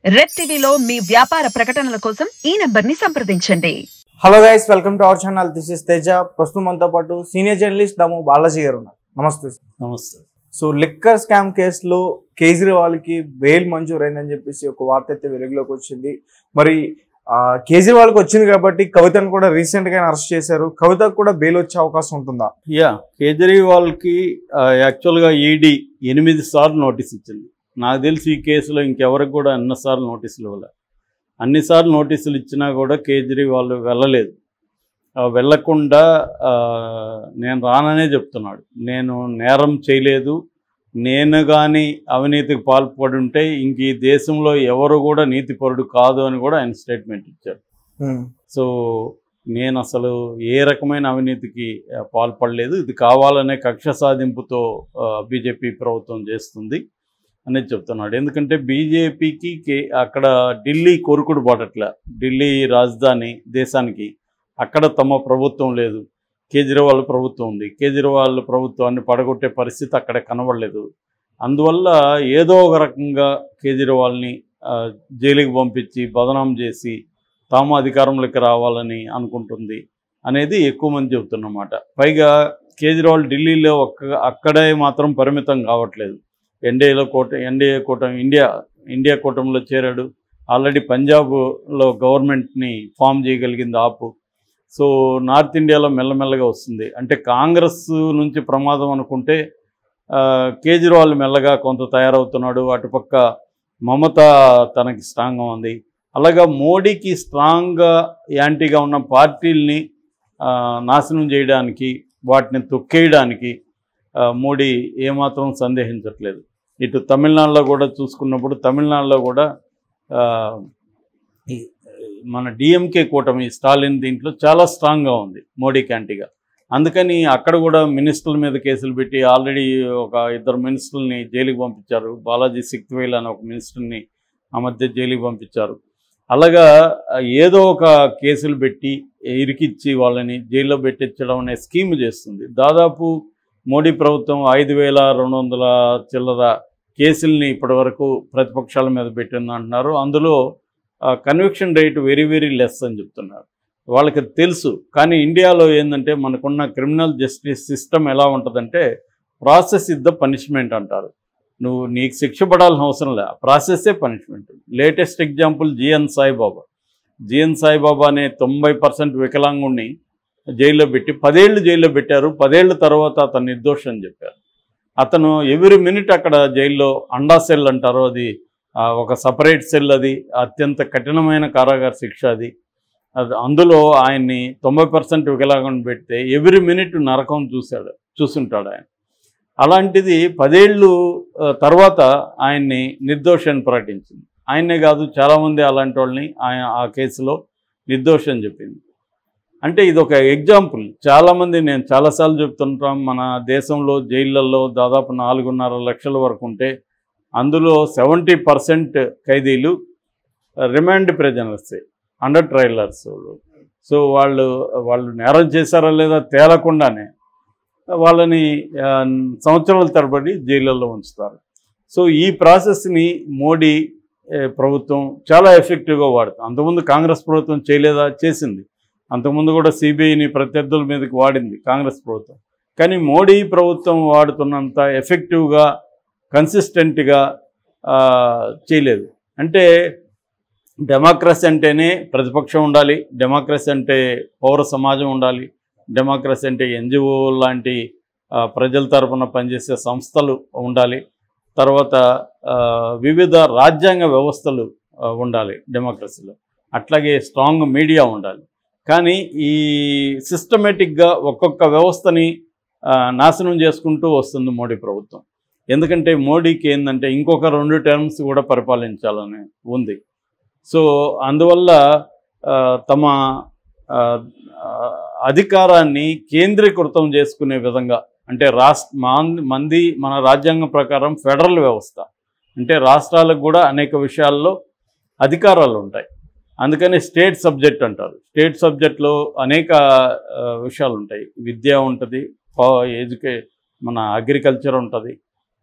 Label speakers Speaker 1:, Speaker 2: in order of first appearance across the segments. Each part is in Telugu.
Speaker 1: రెడ్ టీవీలో మీ వ్యాపార ప్రకటనల కోసం ఈ నంబర్ని సంప్రదించండి.
Speaker 2: Hello guys, welcome to our channel. This is Teja. ప్రస్తుతం మనతో పాటు సీనియర్ జర్నలిస్ట్ దాము బాలాజీ గారు ఉన్నారు. నమస్తే.
Speaker 3: నమస్తే.
Speaker 2: సో లిక్కర్ స్కామ్ కేసులో కేజ్రీవాల్కి బెయిల్ మంజూరైందని చెప్పేసి ఒక వార్త అయితే వెలుగులోకి వచ్చింది. మరి కేజ్రీవాల్కి వచ్చింది కాబట్టి కవితను కూడా రీసెంట్ గా అరెస్ట్ చేశారు. కవితకు కూడా బెయిల్ వచ్చే అవకాశం ఉంటుందా?
Speaker 3: కేజ్రీవాల్కి యాక్చువల్గా ఈడీ 8 సార్లు నోటీస్ ఇచ్చింది. నాకు తెలిసి ఈ కేసులో ఇంకెవరికి కూడా అన్నిసార్లు నోటీసులు ఇవ్వలే. అన్నిసార్లు నోటీసులు ఇచ్చినా కూడా కేజ్రీవాల్ వెళ్ళలేదు. వెళ్ళకుండా నేను రాననే చెప్తున్నాడు. నేను నేరం చేయలేదు, నేను కానీ అవినీతికి పాల్పడి ఉంటే ఇంక ఈ దేశంలో ఎవరు కూడా నీతిపరుడు కాదు అని కూడా ఆయన స్టేట్మెంట్ ఇచ్చారు. సో నేను అసలు ఏ రకమైన అవినీతికి పాల్పడలేదు, ఇది కావాలనే కక్ష సాధింపుతో బీజేపీ ప్రభుత్వం చేస్తుంది అనేది చెప్తున్నాడు. ఎందుకంటే బీజేపీకి అక్కడ ఢిల్లీ కొరుకుడు పడట్లే, ఢిల్లీ రాజధాని దేశానికి, అక్కడ తమ ప్రభుత్వం లేదు, కేజ్రీవాల్ ప్రభుత్వం ఉంది. కేజ్రీవాల్ ప్రభుత్వాన్ని పడగొట్టే పరిస్థితి అక్కడ కనబడలేదు. అందువల్ల ఏదో ఒక రకంగా కేజ్రీవాల్ని జైలుకి పంపించి బదనాం చేసి తాము అధికారంలోకి రావాలని అనుకుంటుంది అనేది ఎక్కువ మంది చెబుతున్నమాట. పైగా కేజ్రీవాల్ ఢిల్లీలో అక్కడే మాత్రం పరిమితం కావట్లేదు. ఎన్డీఏ కూటమి ఇండియా కూటమిలో చేరాడు. ఆల్రెడీ పంజాబ్లో గవర్నమెంట్ని ఫామ్ చేయగలిగింది ఆపు. సో నార్త్ ఇండియాలో మెల్లమెల్లగా వస్తుంది. అంటే కాంగ్రెస్ నుంచి ప్రమాదం అనుకుంటే కేజ్రీవాల్ మెల్లగా కొంత తయారవుతున్నాడు. అటుపక్క మమత తనకి స్ట్రాంగ్గా ఉంది. అలాగా మోడీకి స్ట్రాంగ్గా యాంటీగా ఉన్న పార్టీల్ని నాశనం చేయడానికి, వాటిని తొక్కేయడానికి మోడీ ఏమాత్రం సందేహించట్లేదు. ఇటు తమిళనాడులో కూడా చూసుకున్నప్పుడు తమిళనాడులో కూడా మన డిఎంకే కూటమి స్టాలిన్ దీంట్లో చాలా స్ట్రాంగ్గా ఉంది మోడీకి యాంటీగా. అందుకని అక్కడ కూడా మినిస్టర్ల మీద కేసులు పెట్టి ఆల్రెడీ ఒక 2 మినిస్టర్లని జైలుకి పంపించారు. బాలాజీ సిక్వేల్ అని ఒక మినిస్టర్ని ఆ మధ్య జైలుకి పంపించారు. అలాగా ఏదో ఒక కేసులు పెట్టి ఇరికిచ్చి వాళ్ళని జైల్లో పెట్టించడం అనే స్కీమ్ చేస్తుంది. దాదాపు మోడీ ప్రభుత్వం 5,200 చిల్లర కేసుల్ని ఇప్పటివరకు ప్రతిపక్షాల మీద పెట్టింది అంటున్నారు. అందులో conviction rate very very less అని చెప్తున్నారు. వాళ్ళకి తెలుసు. కానీ ఇండియాలో ఏంటంటే మనకున్న క్రిమినల్ జస్టిస్ సిస్టమ్ ఎలా ఉంటుందంటే ప్రాసెస్ ఇస్ ద పనిష్మెంట్ అంటారు. నీకు శిక్ష పడాల్సిన అవసరం లే, ప్రాసెస్సే punishment. Latest example GN Saibaba అనే 90% వికలాంగుణ్ణి జైల్లో పెట్టి 10 ఏళ్ళు జైల్లో పెట్టారు. 10 ఏళ్ళ తర్వాత అతను నిర్దోషి అని చెప్పారు. అతను ఎవ్రీ మినిట్ అక్కడ జైల్లో అండా సెల్ అంటారు, అది ఒక సపరేట్ సెల్, అది అత్యంత కఠినమైన కారాగార శిక్ష. అది అందులో ఆయన్ని 90% వికలాంగుని పెడితే ఎవ్రీ మినిట్ నరకం చూసుంటాడు ఆయన. అలాంటిది 10 ఏళ్ళు తర్వాత ఆయన్ని నిర్దోషి అని ప్రకటించింది. ఆయనే కాదు, చాలామంది అలాంటి వాళ్ళని ఆ కేసులో నిర్దోషి అని చెప్పింది. అంటే ఇది ఒక ఎగ్జాంపుల్. చాలామంది, నేను చాలాసార్లు చెప్తుంటాం, మన దేశంలో జైళ్ళల్లో దాదాపు 4.5 లక్షల వరకు ఉంటే అందులో 70% ఖైదీలు రిమాండ్ ప్రిజనర్సే, అండర్ ట్రయలర్స్. సో వాళ్ళు నేరం చేశారా లేదా తేలకుండానే వాళ్ళని సంవత్సరాల తరబడి జైళ్ళల్లో ఉంచుతారు. సో ఈ ప్రాసెస్ని మోడీ ప్రభుత్వం చాలా ఎఫెక్టివ్గా వాడుతుంది. అంతకుముందు కాంగ్రెస్ ప్రభుత్వం చేయలేదా? చేసింది. అంతకుముందు కూడా సిబిఐని ప్రత్యర్థుల మీదకి వాడింది కాంగ్రెస్ ప్రభుత్వం. కానీ మోడీ ప్రభుత్వం వాడుతున్నంత ఎఫెక్టివ్గా, కన్సిస్టెంట్గా చేయలేదు. అంటే డెమోక్రసీ అంటేనే ప్రతిపక్షం ఉండాలి, డెమోక్రసీ అంటే పౌర సమాజం ఉండాలి, డెమోక్రసీ అంటే ఎన్జిఓ లాంటి ప్రజల తరపున పనిచేసే సంస్థలు ఉండాలి, తర్వాత వివిధ రాజ్యాంగ వ్యవస్థలు ఉండాలి డెమోక్రసీలో, అట్లాగే స్ట్రాంగ్ మీడియా ఉండాలి. కానీ ఈ సిస్టమేటిక్గా ఒక్కొక్క వ్యవస్థని నాశనం చేసుకుంటూ వస్తుంది మోడీ ప్రభుత్వం. ఎందుకంటే మోడీకి ఏంటంటే ఇంకొక 2 టర్మ్స్ కూడా పరిపాలించాలని ఉంది. సో అందువల్ల తమ అధికారాన్ని కేంద్రీకృతం చేసుకునే విధంగా, అంటే మన రాజ్యాంగం ప్రకారం ఫెడరల్ వ్యవస్థ, అంటే రాష్ట్రాలకు కూడా అనేక విషయాల్లో అధికారాలు ఉంటాయి. అందుకని స్టేట్ సబ్జెక్ట్ అంటారు. స్టేట్ సబ్జెక్ట్లో అనేక విషయాలు ఉంటాయి. విద్య ఉంటుంది, మన అగ్రికల్చర్ ఉంటుంది,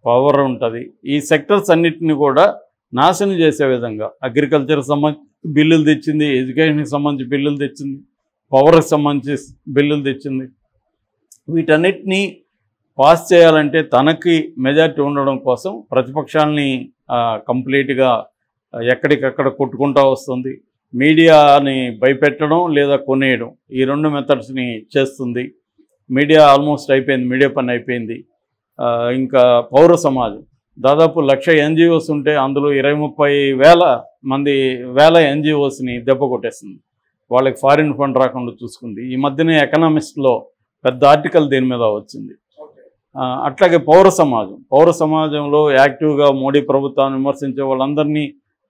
Speaker 3: పవర్ ఉంటుంది. ఈ సెక్టర్స్ అన్నిటిని కూడా నాశనం చేసే విధంగా అగ్రికల్చర్కి సంబంధించి బిల్లులు తెచ్చింది, ఎడ్యుకేషన్కి సంబంధించి బిల్లులు తెచ్చింది, పవర్కి సంబంధించి బిల్లులు తెచ్చింది. వీటన్నిటినీ పాస్ చేయాలంటే తనకి మెజారిటీ ఉండడం కోసం ప్రతిపక్షాలని కంప్లీట్గా ఎక్కడికక్కడ కొట్టుకుంటూ వస్తుంది. మీడియాని భయపెట్టడం లేదా కొనేయడం, ఈ 2 మెథడ్స్ని చేస్తుంది. మీడియా ఆల్మోస్ట్ అయిపోయింది, మీడియా పని అయిపోయింది. ఇంకా పౌర సమాజం దాదాపు 1,00,000 ఎన్జిఓస్ ఉంటే అందులో 20-30 వేల ఎన్జిఓస్ని దెబ్బ కొట్టేస్తుంది. వాళ్ళకి ఫారిన్ ఫండ్ రాకుండా చూసుకుంది. ఈ మధ్యనే ఎకనామిస్ట్లో పెద్ద ఆర్టికల్ దీని మీద వచ్చింది. అట్లాగే పౌర సమాజంలో యాక్టివ్గా మోడీ ప్రభుత్వాన్ని విమర్శించే వాళ్ళందరినీ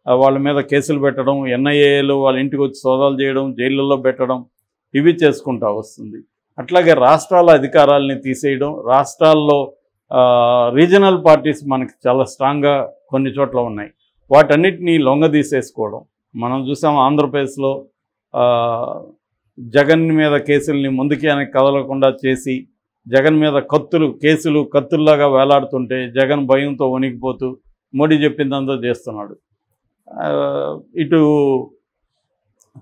Speaker 3: వాళ్ళ మీద కేసులు పెట్టడం, ఎన్ఐఏలు వాళ్ళ ఇంటికి వచ్చి సోదాలు చేయడం, జైళ్ళల్లో పెట్టడం, ఇవి చేసుకుంటూ వస్తుంది. అట్లాగే రాష్ట్రాల అధికారాలని తీసేయడం, రాష్ట్రాల్లో రీజనల్ పార్టీస్ మనకి చాలా స్ట్రాంగ్గా కొన్ని చోట్ల ఉన్నాయి, వాటన్నిటినీ లొంగదీసేసుకోవడం. మనం చూసాం ఆంధ్రప్రదేశ్లో జగన్ మీద కేసుల్ని ముందుకి వెనక్కి కదలకుండా చేసి, జగన్ మీద కేసులు కత్తుల్లాగా వేలాడుతుంటే జగన్ భయంతో వణికిపోతూ మోడీ చెప్పిందంతా చేస్తున్నాడు. ఇటు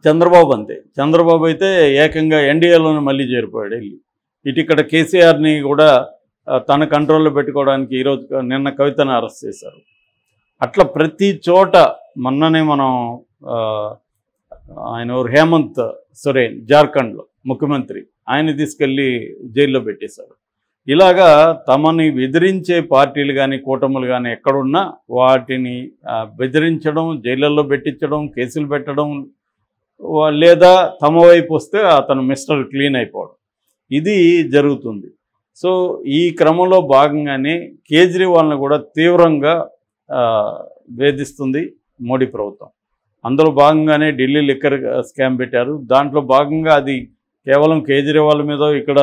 Speaker 3: చంద్రబాబు అంతే. చంద్రబాబు అయితే ఏకంగా ఎన్డీఏలోనే మళ్ళీ చేరిపోయాడు వెళ్ళి. ఇటు ఇక్కడ కేసీఆర్ని కూడా తన కంట్రోల్లో పెట్టుకోవడానికి నిన్న కవితను అరెస్ట్ చేశారు. అట్లా ప్రతి చోట మొన్ననే మనం ఆయన హేమంత్ సోరెన్ జార్ఖండ్లో ముఖ్యమంత్రి, ఆయన తీసుకెళ్ళి జైల్లో పెట్టేశారు. ఇలాగా తమని బెదిరించే పార్టీలు కానీ కూటములు కానీ ఎక్కడున్నా వాటిని బెదిరించడం, జైళ్ళల్లో పెట్టించడం, కేసులు పెట్టడం, లేదా తమ వైపు వస్తే అతను మిస్టర్ క్లీన్ అయిపోవడం, ఇది జరుగుతుంది. సో ఈ క్రమంలో భాగంగానే కేజ్రీవాల్ని కూడా తీవ్రంగా వేధిస్తుంది మోడీ ప్రభుత్వం. అందులో భాగంగానే ఢిల్లీ లిక్కర్ స్కామ్ పెట్టారు. దాంట్లో భాగంగా అది కేవలం కేజ్రీవాల్ మీద ఇక్కడ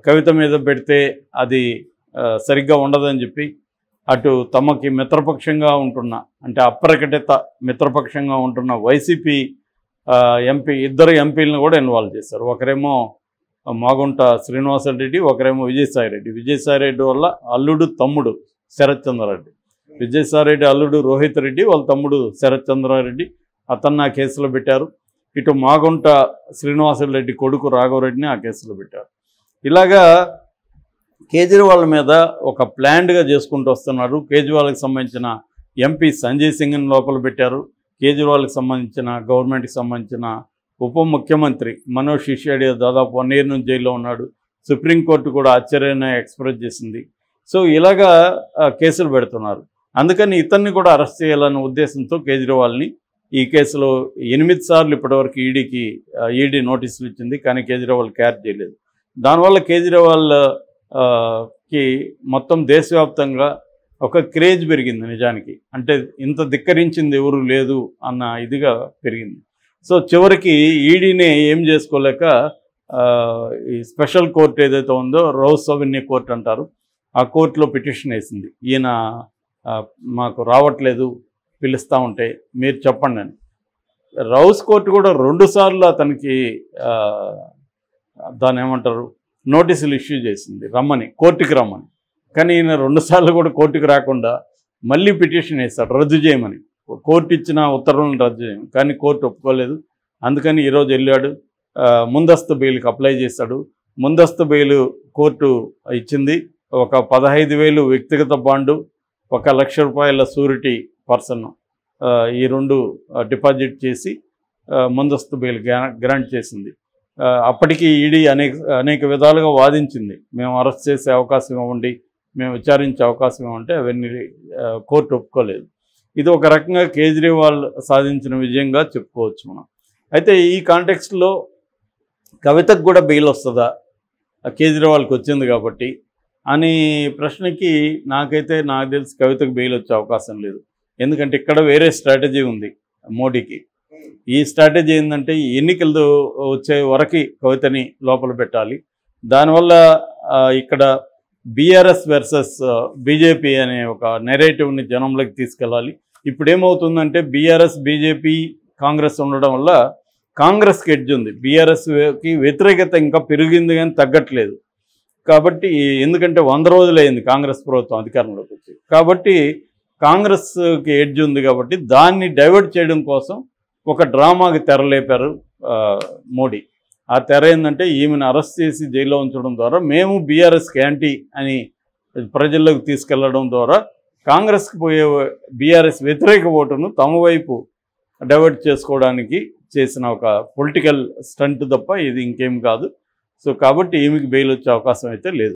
Speaker 3: కవిత మీద పెడితే అది సరిగ్గా ఉండదని చెప్పి అటు తమకి మిత్రపక్షంగా ఉంటున్న, అంటే అప్రకటిత మిత్రపక్షంగా ఉంటున్న వైసీపీ ఇద్దరు ఎంపీలను కూడా ఇన్వాల్వ్ చేశారు. ఒకరేమో మాగుంట శ్రీనివాసరెడ్డి, ఒకరేమో విజయసాయిరెడ్డి. విజయసాయిరెడ్డి వల్ల అల్లుడు తమ్ముడు శరత్ చంద్రారెడ్డి, విజయసాయిరెడ్డి అల్లుడు రోహిత్ రెడ్డి, వాళ్ళ తమ్ముడు శరత్ చంద్రారెడ్డి, అతన్ని ఆ కేసులో పెట్టారు. ఇటు మాగుంట శ్రీనివాసరెడ్డి కొడుకు రాఘవరెడ్డిని ఆ కేసులో పెట్టారు. ఇలాగా కేజ్రీవాల్ మీద ఒక ప్లాన్డ్గా చేసుకుంటూ వస్తున్నారు. కేజ్రీవాల్కి సంబంధించిన ఎంపీ సంజయ్ సింగ్ని లోపల పెట్టారు. కేజ్రీవాల్కి సంబంధించిన గవర్నమెంట్కి సంబంధించిన ఉప ముఖ్యమంత్రి మనోజ్ సిసోడియా దాదాపు 1 year నుంచి జైల్లో ఉన్నాడు. సుప్రీంకోర్టు కూడా ఆశ్చర్యాన్ని ఎక్స్ప్రెస్ చేసింది. సో ఇలాగా కేసులు పెడుతున్నారు. అందుకని ఇతన్ని కూడా అరెస్ట్ చేయాలనే ఉద్దేశంతో కేజ్రీవాల్ని ఈ కేసులో 8 సార్లు ఇప్పటివరకు ఈడీ నోటీసులు ఇచ్చింది, కానీ కేజ్రీవాల్ క్యార్ చేయలేదు. దానివల్ల కేజ్రీవాల్కి మొత్తం దేశవ్యాప్తంగా ఒక క్రేజ్ పెరిగింది. నిజానికి అంటే ఇంత ధిక్కరించింది ఎవరు లేదు అన్న ఇదిగా పెరిగింది. సో చివరికి ఈడీనే ఏం చేసుకోలేక ఈ స్పెషల్ కోర్టు ఏదైతే ఉందో రౌస్ అవెన్యూ కోర్టు అంటారు, ఆ కోర్టులో పిటిషన్ వేసింది. ఈయన మాకు రావట్లేదు, పిలుస్తూ ఉంటే మీరు చెప్పండి అని. రౌస్ కోర్టు కూడా 2 సార్లు అతనికి దాన్ని ఏమంటారు నోటీసులు ఇష్యూ చేసింది, కోర్టుకి రమ్మని. కానీ ఈయన 2 సార్లు కూడా కోర్టుకి రాకుండా మళ్ళీ పిటిషన్ వేస్తాడు రద్దు చేయమని. కోర్టు ఇచ్చిన ఉత్తర్వులను రద్దు చేయమని, కానీ కోర్టు ఒప్పుకోలేదు. అందుకని ఈరోజు వెళ్ళాడు, ముందస్తు బెయిల్కి అప్లై చేశాడు. ముందస్తు బెయిల్ కోర్టు ఇచ్చింది. ఒక 15,000 వ్యక్తిగత బాండు, 1,00,000 రూపాయల షూరిటీ పర్సన్, ఈ 2 డిపాజిట్ చేసి ముందస్తు బెయిల్ గ్రాంట్ చేసింది. అప్పటికి ఈడీ అనేక విధాలుగా వాదించింది, మేము అరెస్ట్ చేసే అవకాశం ఇవ్వండి, మేము విచారించే అవకాశం ఇవ్వంటే అవన్నీ కోర్టు ఒప్పుకోలేదు. ఇది ఒక రకంగా కేజ్రీవాల్ సాధించిన విజయంగా చెప్పుకోవచ్చు మనం. అయితే ఈ కాంటెక్స్ట్లో కవితకు కూడా బెయిల్ వస్తుందా, కేజ్రీవాల్కి వచ్చింది కాబట్టి అని ప్రశ్నకి నాకు తెలిసి కవితకు బెయిల్ వచ్చే అవకాశం లేదు. ఎందుకంటే ఇక్కడ వేరే స్ట్రాటజీ ఉంది మోడీకి. ఈ స్ట్రాటజీ ఏంటంటే ఎన్నికలు వచ్చే వరకు కవితని లోపల పెట్టాలి. దానివల్ల ఇక్కడ బీఆర్ఎస్ వర్సెస్ బీజేపీ అనే ఒక నెరేటివ్ని జనంలోకి తీసుకెళ్ళాలి. ఇప్పుడు ఏమవుతుందంటే బీఆర్ఎస్, బీజేపీ, కాంగ్రెస్ ఉండడం వల్ల కాంగ్రెస్కి ఎడ్జ్ ఉంది, బీఆర్ఎస్కి వ్యతిరేకత ఇంకా పెరిగింది కానీ తగ్గట్లేదు. కాబట్టి ఎందుకంటే 100 రోజులైంది కాంగ్రెస్ ప్రభుత్వం అధికారంలోకి వచ్చి, కాబట్టి కాంగ్రెస్కి ఎడ్జ్ ఉంది కాబట్టి దాన్ని డైవర్ట్ చేయడం కోసం ఒక డ్రామాకి తెరలేపారు మోడీ. ఆ తెర ఏంటంటే ఈమెను అరెస్ట్ చేసి జైల్లో ఉంచడం ద్వారా మేము బీఆర్ఎస్కి యాంటీ అని ప్రజల్లోకి తీసుకెళ్లడం ద్వారా కాంగ్రెస్కి పోయే బీఆర్ఎస్ వ్యతిరేక ఓటును తమ వైపు డైవర్ట్ చేసుకోవడానికి చేసిన ఒక పొలిటికల్ స్టంట్ తప్ప ఇది ఇంకేం కాదు. సో కాబట్టి ఈమెకి బెయిల్ వచ్చే అవకాశం అయితే లేదు.